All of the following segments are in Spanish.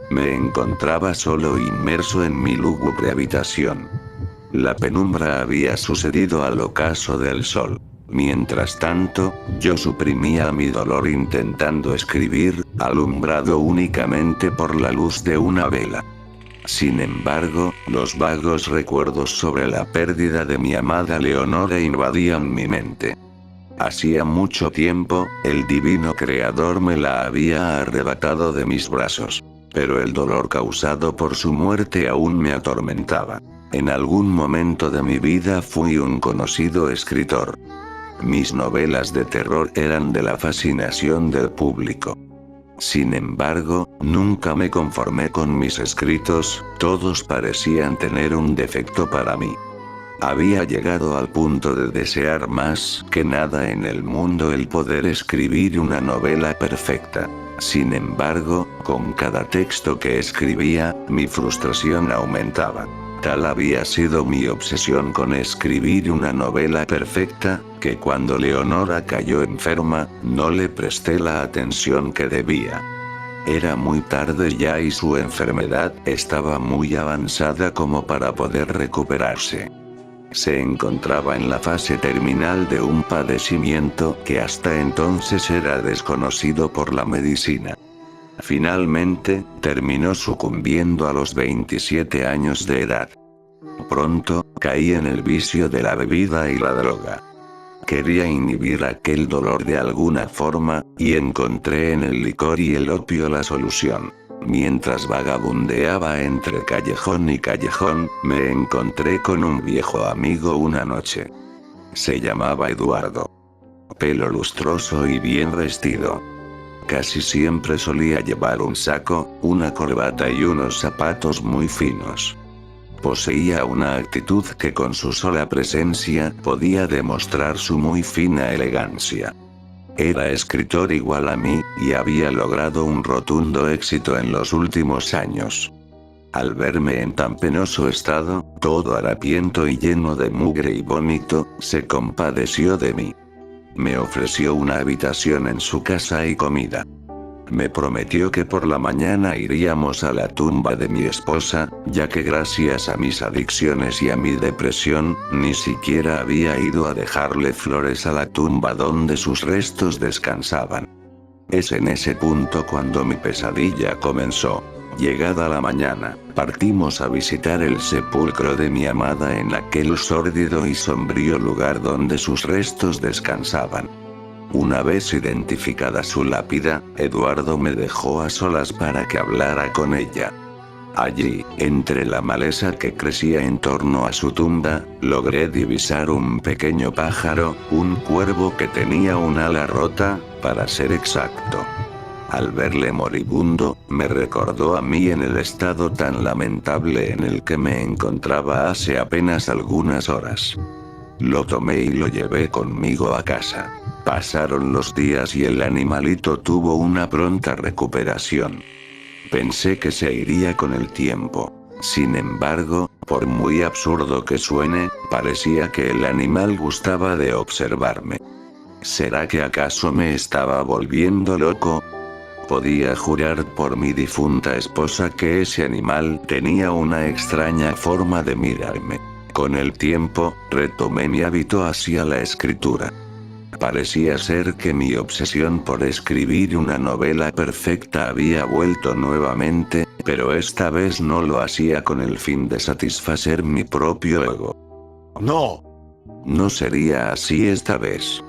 Me encontraba solo inmerso en mi lúgubre habitación. La penumbra había sucedido al ocaso del sol. Mientras tanto, yo suprimía mi dolor intentando escribir, alumbrado únicamente por la luz de una vela. Sin embargo, los vagos recuerdos sobre la pérdida de mi amada Leonora invadían mi mente. Hacía mucho tiempo, el divino creador me la había arrebatado de mis brazos. Pero el dolor causado por su muerte aún me atormentaba. En algún momento de mi vida fui un conocido escritor. Mis novelas de terror eran de la fascinación del público. Sin embargo, nunca me conformé con mis escritos, todos parecían tener un defecto para mí. Había llegado al punto de desear más que nada en el mundo el poder escribir una novela perfecta. Sin embargo, con cada texto que escribía, mi frustración aumentaba. Tal había sido mi obsesión con escribir una novela perfecta, que cuando Leonora cayó enferma, no le presté la atención que debía. Era muy tarde ya y su enfermedad estaba muy avanzada como para poder recuperarse. Se encontraba en la fase terminal de un padecimiento que hasta entonces era desconocido por la medicina. Finalmente, terminó sucumbiendo a los 27 años de edad. Pronto, caí en el vicio de la bebida y la droga. Quería inhibir aquel dolor de alguna forma, y encontré en el licor y el opio la solución. Mientras vagabundeaba entre callejón y callejón, me encontré con un viejo amigo una noche. Se llamaba Eduardo. Pelo lustroso y bien vestido. Casi siempre solía llevar un saco, una corbata y unos zapatos muy finos. Poseía una actitud que con su sola presencia podía demostrar su muy fina elegancia. Era escritor igual a mí, y había logrado un rotundo éxito en los últimos años. Al verme en tan penoso estado, todo harapiento y lleno de mugre y vómito, se compadeció de mí. Me ofreció una habitación en su casa y comida. Me prometió que por la mañana iríamos a la tumba de mi esposa, ya que gracias a mis adicciones y a mi depresión, ni siquiera había ido a dejarle flores a la tumba donde sus restos descansaban. Es en ese punto cuando mi pesadilla comenzó. Llegada la mañana, partimos a visitar el sepulcro de mi amada en aquel sórdido y sombrío lugar donde sus restos descansaban. Una vez identificada su lápida, Eduardo me dejó a solas para que hablara con ella. Allí, entre la maleza que crecía en torno a su tumba, logré divisar un pequeño pájaro, un cuervo que tenía un ala rota, para ser exacto. Al verle moribundo, me recordó a mí en el estado tan lamentable en el que me encontraba hace apenas algunas horas. Lo tomé y lo llevé conmigo a casa. Pasaron los días y el animalito tuvo una pronta recuperación. Pensé que se iría con el tiempo. Sin embargo, por muy absurdo que suene, parecía que el animal gustaba de observarme. ¿Será que acaso me estaba volviendo loco? Podía jurar por mi difunta esposa que ese animal tenía una extraña forma de mirarme. Con el tiempo, retomé mi hábito hacia la escritura. Parecía ser que mi obsesión por escribir una novela perfecta había vuelto nuevamente, pero esta vez no lo hacía con el fin de satisfacer mi propio ego. No. No sería así esta vez.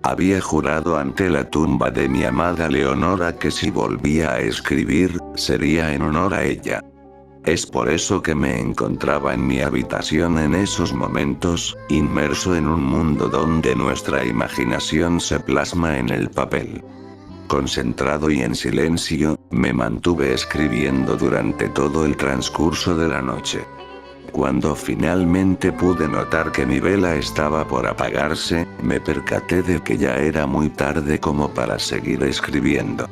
Había jurado ante la tumba de mi amada Leonora que si volvía a escribir, sería en honor a ella. Es por eso que me encontraba en mi habitación en esos momentos, inmerso en un mundo donde nuestra imaginación se plasma en el papel. Concentrado y en silencio, me mantuve escribiendo durante todo el transcurso de la noche. Cuando finalmente pude notar que mi vela estaba por apagarse, me percaté de que ya era muy tarde como para seguir escribiendo.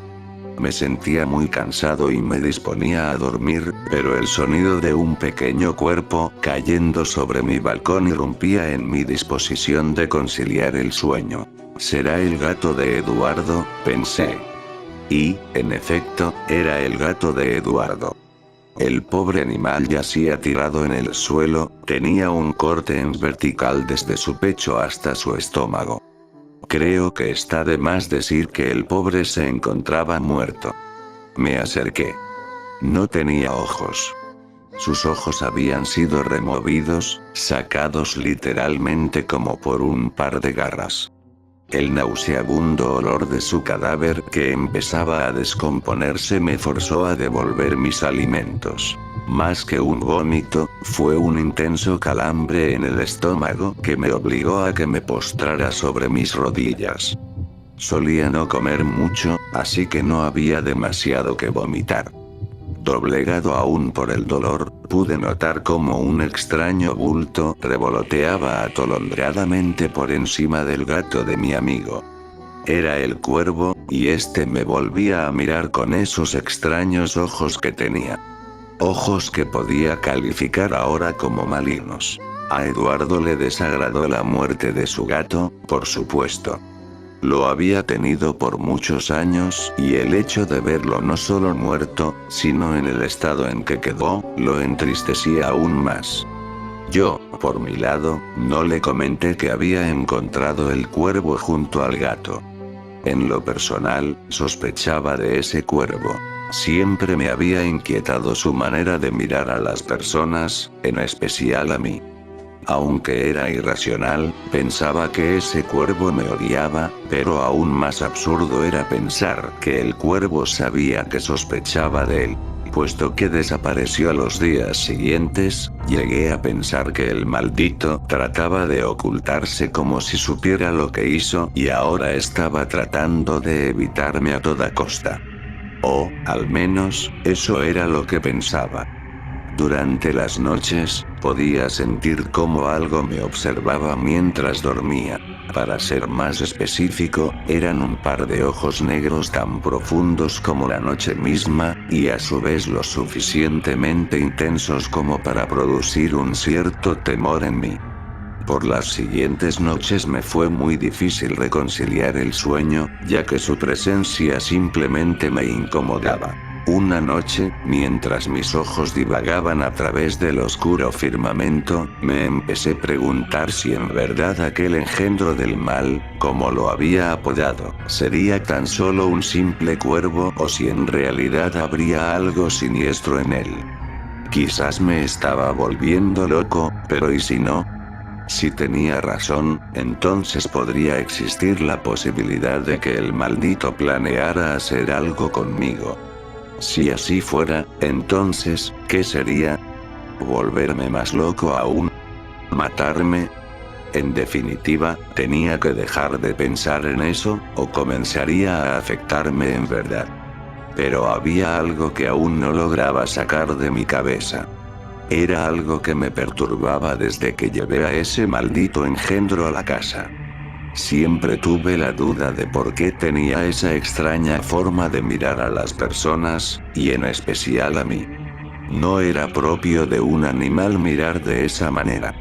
Me sentía muy cansado y me disponía a dormir, pero el sonido de un pequeño cuerpo cayendo sobre mi balcón irrumpía en mi disposición de conciliar el sueño. ¿Será el gato de Eduardo?, pensé. Y, en efecto, era el gato de Eduardo. El pobre animal yacía tirado en el suelo, tenía un corte en vertical desde su pecho hasta su estómago. Creo que está de más decir que el pobre se encontraba muerto. Me acerqué. No tenía ojos. Sus ojos habían sido removidos, sacados literalmente como por un par de garras. El nauseabundo olor de su cadáver que empezaba a descomponerse me forzó a devolver mis alimentos. Más que un vómito, fue un intenso calambre en el estómago que me obligó a que me postrara sobre mis rodillas. Solía no comer mucho, así que no había demasiado que vomitar. Doblegado aún por el dolor, pude notar cómo un extraño bulto revoloteaba atolondradamente por encima del gato de mi amigo. Era el cuervo, y este me volvía a mirar con esos extraños ojos que tenía. Ojos que podía calificar ahora como malignos. A Eduardo le desagradó la muerte de su gato, por supuesto. Lo había tenido por muchos años, y el hecho de verlo no solo muerto, sino en el estado en que quedó, lo entristecía aún más. Yo, por mi lado, no le comenté que había encontrado el cuervo junto al gato. En lo personal, sospechaba de ese cuervo. Siempre me había inquietado su manera de mirar a las personas, en especial a mí. Aunque era irracional, pensaba que ese cuervo me odiaba, pero aún más absurdo era pensar que el cuervo sabía que sospechaba de él. Puesto que desapareció a los días siguientes, llegué a pensar que el maldito trataba de ocultarse como si supiera lo que hizo y ahora estaba tratando de evitarme a toda costa. O, al menos, eso era lo que pensaba. Durante las noches, podía sentir cómo algo me observaba mientras dormía. Para ser más específico, eran un par de ojos negros tan profundos como la noche misma, y a su vez lo suficientemente intensos como para producir un cierto temor en mí. Por las siguientes noches me fue muy difícil reconciliar el sueño, ya que su presencia simplemente me incomodaba. Una noche, mientras mis ojos divagaban a través del oscuro firmamento, me empecé a preguntar si en verdad aquel engendro del mal, como lo había apodado, sería tan solo un simple cuervo o si en realidad habría algo siniestro en él. Quizás me estaba volviendo loco, pero ¿y si no? Si tenía razón, entonces podría existir la posibilidad de que el maldito planeara hacer algo conmigo. Si así fuera, entonces, ¿qué sería? ¿Volverme más loco aún? ¿Matarme? En definitiva, tenía que dejar de pensar en eso, o comenzaría a afectarme en verdad. Pero había algo que aún no lograba sacar de mi cabeza. Era algo que me perturbaba desde que llevé a ese maldito engendro a la casa. Siempre tuve la duda de por qué tenía esa extraña forma de mirar a las personas, y en especial a mí. No era propio de un animal mirar de esa manera.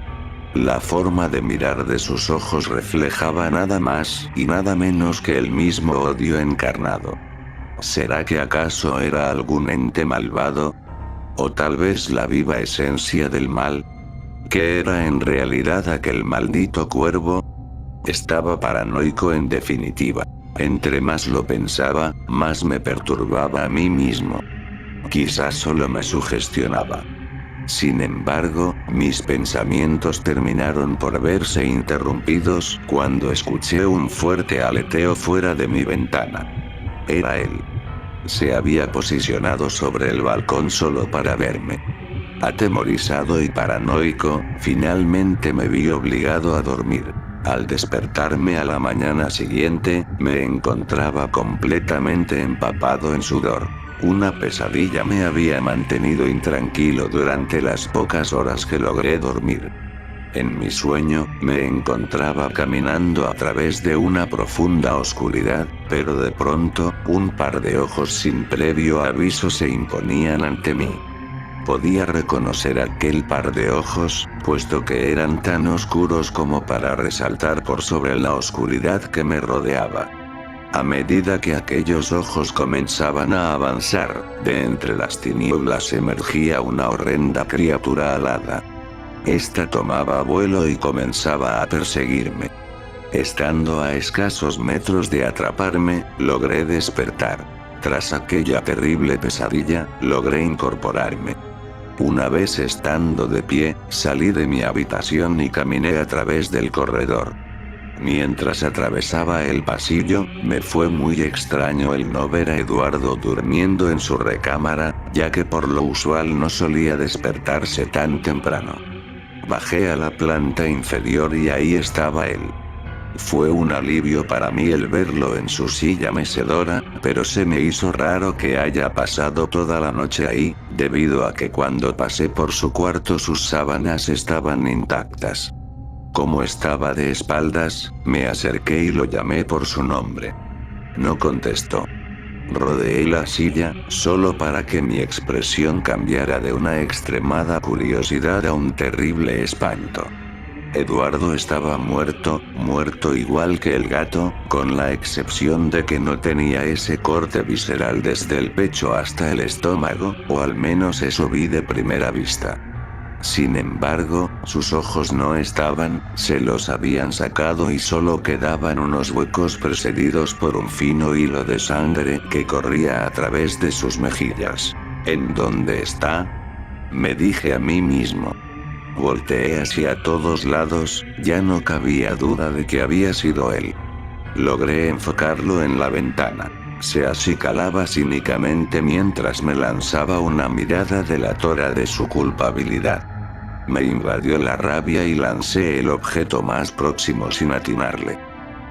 La forma de mirar de sus ojos reflejaba nada más y nada menos que el mismo odio encarnado. ¿Será que acaso era algún ente malvado? ¿O tal vez la viva esencia del mal? ¿Qué era en realidad aquel maldito cuervo? Estaba paranoico en definitiva. Entre más lo pensaba, más me perturbaba a mí mismo. Quizás solo me sugestionaba. Sin embargo, mis pensamientos terminaron por verse interrumpidos cuando escuché un fuerte aleteo fuera de mi ventana. Era él. Se había posicionado sobre el balcón solo para verme. Atemorizado y paranoico, finalmente me vi obligado a dormir. Al despertarme a la mañana siguiente, me encontraba completamente empapado en sudor. Una pesadilla me había mantenido intranquilo durante las pocas horas que logré dormir. En mi sueño, me encontraba caminando a través de una profunda oscuridad, pero de pronto, un par de ojos sin previo aviso se imponían ante mí. Podía reconocer aquel par de ojos, puesto que eran tan oscuros como para resaltar por sobre la oscuridad que me rodeaba. A medida que aquellos ojos comenzaban a avanzar, de entre las tinieblas emergía una horrenda criatura alada. Esta tomaba vuelo y comenzaba a perseguirme. Estando a escasos metros de atraparme, logré despertar. Tras aquella terrible pesadilla, logré incorporarme. Una vez estando de pie, salí de mi habitación y caminé a través del corredor. Mientras atravesaba el pasillo, me fue muy extraño el no ver a Eduardo durmiendo en su recámara, ya que por lo usual no solía despertarse tan temprano. Bajé a la planta inferior y ahí estaba él. Fue un alivio para mí el verlo en su silla mecedora, pero se me hizo raro que haya pasado toda la noche ahí, debido a que cuando pasé por su cuarto sus sábanas estaban intactas. Como estaba de espaldas, me acerqué y lo llamé por su nombre. No contestó. Rodeé la silla, solo para que mi expresión cambiara de una extremada curiosidad a un terrible espanto. Eduardo estaba muerto igual que el gato, con la excepción de que no tenía ese corte visceral desde el pecho hasta el estómago, o al menos eso vi de primera vista. Sin embargo, sus ojos no estaban, se los habían sacado y solo quedaban unos huecos precedidos por un fino hilo de sangre que corría a través de sus mejillas. ¿En dónde está?, me dije a mí mismo. Volteé hacia todos lados, ya no cabía duda de que había sido él. Logré enfocarlo en la ventana. Se acicalaba cínicamente mientras me lanzaba una mirada delatora de su culpabilidad. Me invadió la rabia y lancé el objeto más próximo sin atinarle.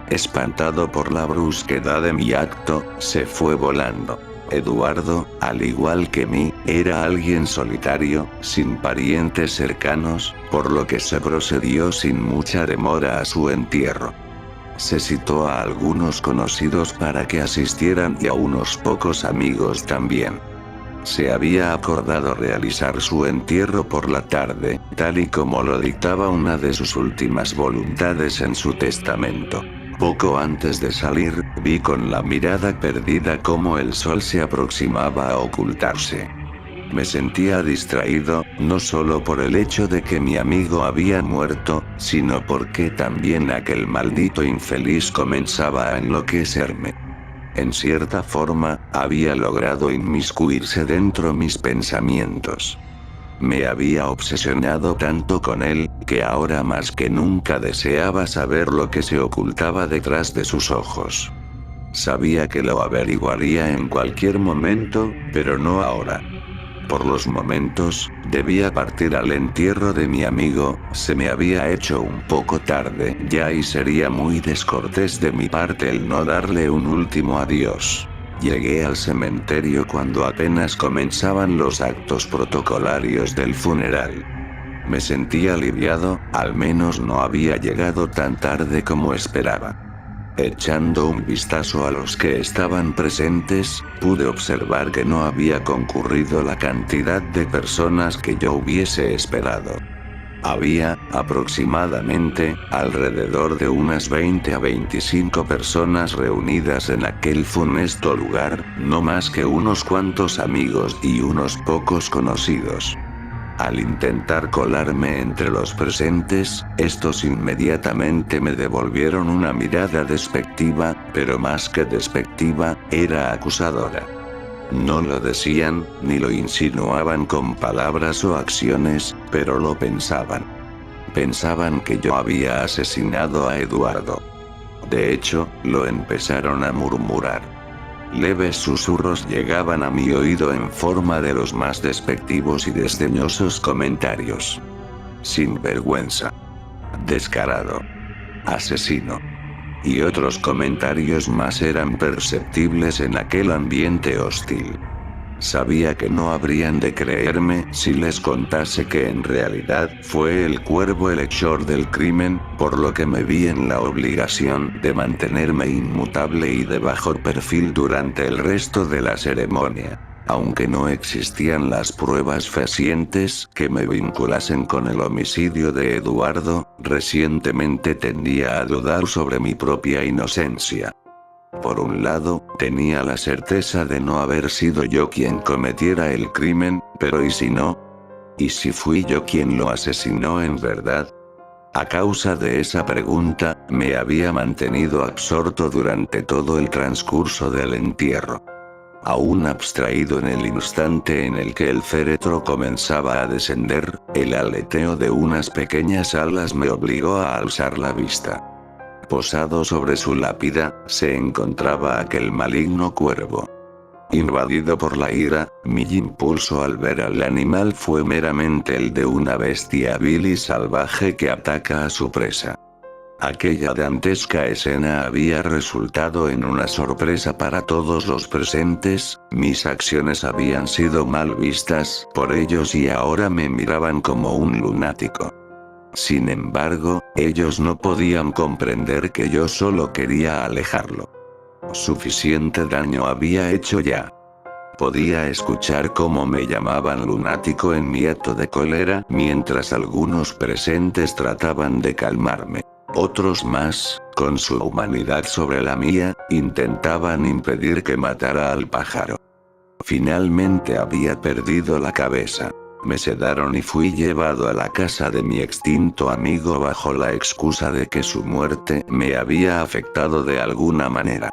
Espantado por la brusquedad de mi acto, se fue volando. Eduardo, al igual que mí, era alguien solitario, sin parientes cercanos, por lo que se procedió sin mucha demora a su entierro. Se citó a algunos conocidos para que asistieran y a unos pocos amigos también. Se había acordado realizar su entierro por la tarde, tal y como lo dictaba una de sus últimas voluntades en su testamento. Poco antes de salir, vi con la mirada perdida cómo el sol se aproximaba a ocultarse. Me sentía distraído, no solo por el hecho de que mi amigo había muerto, sino porque también aquel maldito infeliz comenzaba a enloquecerme. En cierta forma, había logrado inmiscuirse dentro mis pensamientos. Me había obsesionado tanto con él, que ahora más que nunca deseaba saber lo que se ocultaba detrás de sus ojos. Sabía que lo averiguaría en cualquier momento, pero no ahora. Por los momentos, debía partir al entierro de mi amigo, se me había hecho un poco tarde ya y sería muy descortés de mi parte el no darle un último adiós. Llegué al cementerio cuando apenas comenzaban los actos protocolarios del funeral. Me sentí aliviado, al menos no había llegado tan tarde como esperaba. Echando un vistazo a los que estaban presentes, pude observar que no había concurrido la cantidad de personas que yo hubiese esperado. Había, aproximadamente, alrededor de unas 20 a 25 personas reunidas en aquel funesto lugar, no más que unos cuantos amigos y unos pocos conocidos. Al intentar colarme entre los presentes, estos inmediatamente me devolvieron una mirada despectiva, pero más que despectiva, era acusadora. No lo decían, ni lo insinuaban con palabras o acciones, pero lo pensaban. Pensaban que yo había asesinado a Eduardo. De hecho, lo empezaron a murmurar. Leves susurros llegaban a mi oído en forma de los más despectivos y desdeñosos comentarios. Sinvergüenza. Descarado. Asesino. Y otros comentarios más eran perceptibles en aquel ambiente hostil. Sabía que no habrían de creerme si les contase que en realidad fue el cuervo el hechor del crimen, por lo que me vi en la obligación de mantenerme inmutable y de bajo perfil durante el resto de la ceremonia. Aunque no existían las pruebas fehacientes que me vinculasen con el homicidio de Eduardo, recientemente tendía a dudar sobre mi propia inocencia. Por un lado, tenía la certeza de no haber sido yo quien cometiera el crimen, pero ¿y si no? ¿Y si fui yo quien lo asesinó en verdad? A causa de esa pregunta, me había mantenido absorto durante todo el transcurso del entierro. Aún abstraído en el instante en el que el féretro comenzaba a descender, el aleteo de unas pequeñas alas me obligó a alzar la vista. Posado sobre su lápida, se encontraba aquel maligno cuervo. Invadido por la ira, mi impulso al ver al animal fue meramente el de una bestia vil y salvaje que ataca a su presa. Aquella dantesca escena había resultado en una sorpresa para todos los presentes, mis acciones habían sido mal vistas por ellos y ahora me miraban como un lunático. Sin embargo, ellos no podían comprender que yo solo quería alejarlo. Suficiente daño había hecho ya. Podía escuchar cómo me llamaban lunático en mi acto de cólera, mientras algunos presentes trataban de calmarme. Otros más, con su humanidad sobre la mía, intentaban impedir que matara al pájaro. Finalmente había perdido la cabeza. Me sedaron y fui llevado a la casa de mi extinto amigo bajo la excusa de que su muerte me había afectado de alguna manera.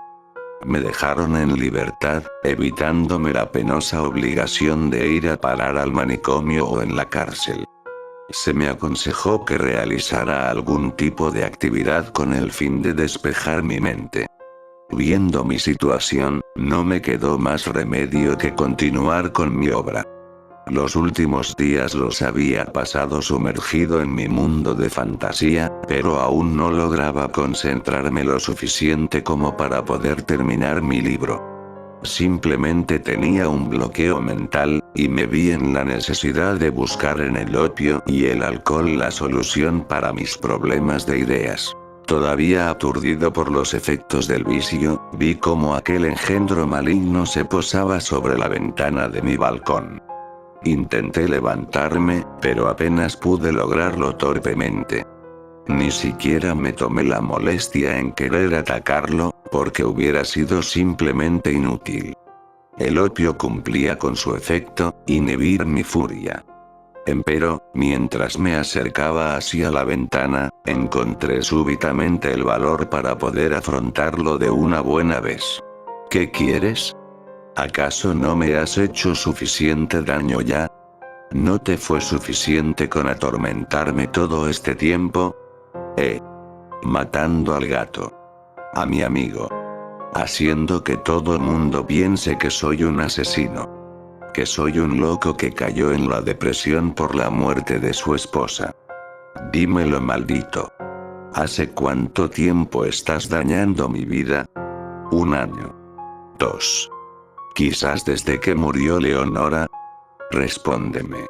Me dejaron en libertad, evitándome la penosa obligación de ir a parar al manicomio o en la cárcel. Se me aconsejó que realizara algún tipo de actividad con el fin de despejar mi mente. Viendo mi situación, no me quedó más remedio que continuar con mi obra. Los últimos días los había pasado sumergido en mi mundo de fantasía, pero aún no lograba concentrarme lo suficiente como para poder terminar mi libro. Simplemente tenía un bloqueo mental, y me vi en la necesidad de buscar en el opio y el alcohol la solución para mis problemas de ideas. Todavía aturdido por los efectos del vicio, vi cómo aquel engendro maligno se posaba sobre la ventana de mi balcón. Intenté levantarme, pero apenas pude lograrlo torpemente. Ni siquiera me tomé la molestia en querer atacarlo, porque hubiera sido simplemente inútil. El opio cumplía con su efecto, inhibir mi furia. Empero, mientras me acercaba hacia la ventana, encontré súbitamente el valor para poder afrontarlo de una buena vez. ¿Qué quieres? ¿Acaso no me has hecho suficiente daño ya? ¿No te fue suficiente con atormentarme todo este tiempo? Matando al gato. A mi amigo. Haciendo que todo el mundo piense que soy un asesino. Que soy un loco que cayó en la depresión por la muerte de su esposa. Dímelo, maldito. ¿Hace cuánto tiempo estás dañando mi vida? 1 año. 2. Quizás desde que murió Leonora. Respóndeme.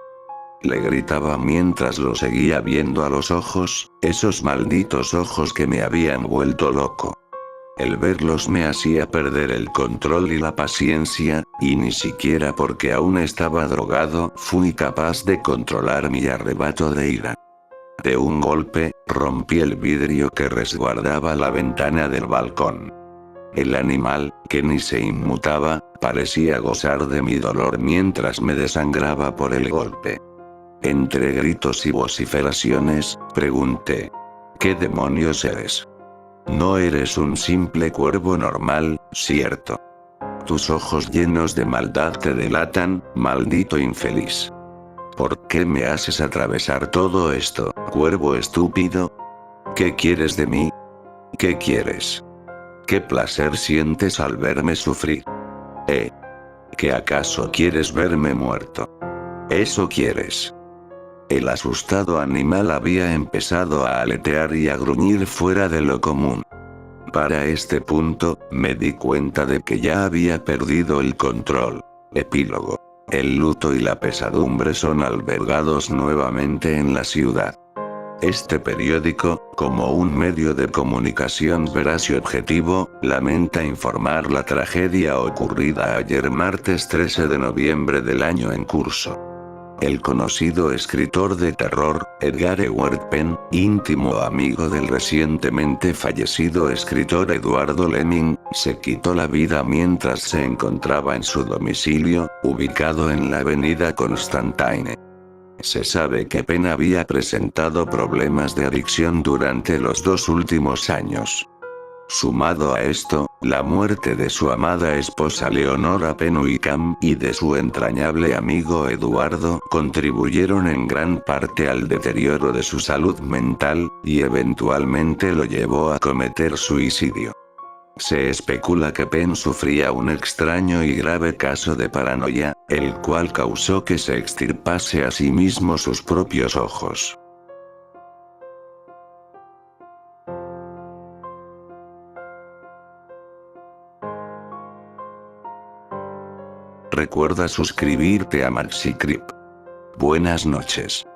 Le gritaba mientras lo seguía viendo a los ojos, esos malditos ojos que me habían vuelto loco. El verlos me hacía perder el control y la paciencia, y ni siquiera porque aún estaba drogado fui capaz de controlar mi arrebato de ira. De un golpe, rompí el vidrio que resguardaba la ventana del balcón. El animal, que ni se inmutaba, parecía gozar de mi dolor mientras me desangraba por el golpe. Entre gritos y vociferaciones, pregunté: ¿qué demonios eres? No eres un simple cuervo normal, ¿cierto? Tus ojos llenos de maldad te delatan, maldito infeliz. ¿Por qué me haces atravesar todo esto, cuervo estúpido? ¿Qué quieres de mí? ¿Qué quieres? ¿Qué placer sientes al verme sufrir? ¿Que acaso quieres verme muerto? ¿Eso quieres? El asustado animal había empezado a aletear y a gruñir fuera de lo común. Para este punto, me di cuenta de que ya había perdido el control. Epílogo. El luto y la pesadumbre son albergados nuevamente en la ciudad. Este periódico, como un medio de comunicación veraz y objetivo, lamenta informar la tragedia ocurrida ayer martes 13 de noviembre del año en curso. El conocido escritor de terror, Edgar Edward Penn, íntimo amigo del recientemente fallecido escritor Eduardo Lemming, se quitó la vida mientras se encontraba en su domicilio, ubicado en la avenida Constantine. Se sabe que Penn había presentado problemas de adicción durante los 2 últimos años. Sumado a esto, la muerte de su amada esposa Leonora Penn Wickham y de su entrañable amigo Eduardo contribuyeron en gran parte al deterioro de su salud mental, y eventualmente lo llevó a cometer suicidio. Se especula que Penn sufría un extraño y grave caso de paranoia, el cual causó que se extirpase a sí mismo sus propios ojos. Recuerda suscribirte a MaxiCreep. Buenas noches.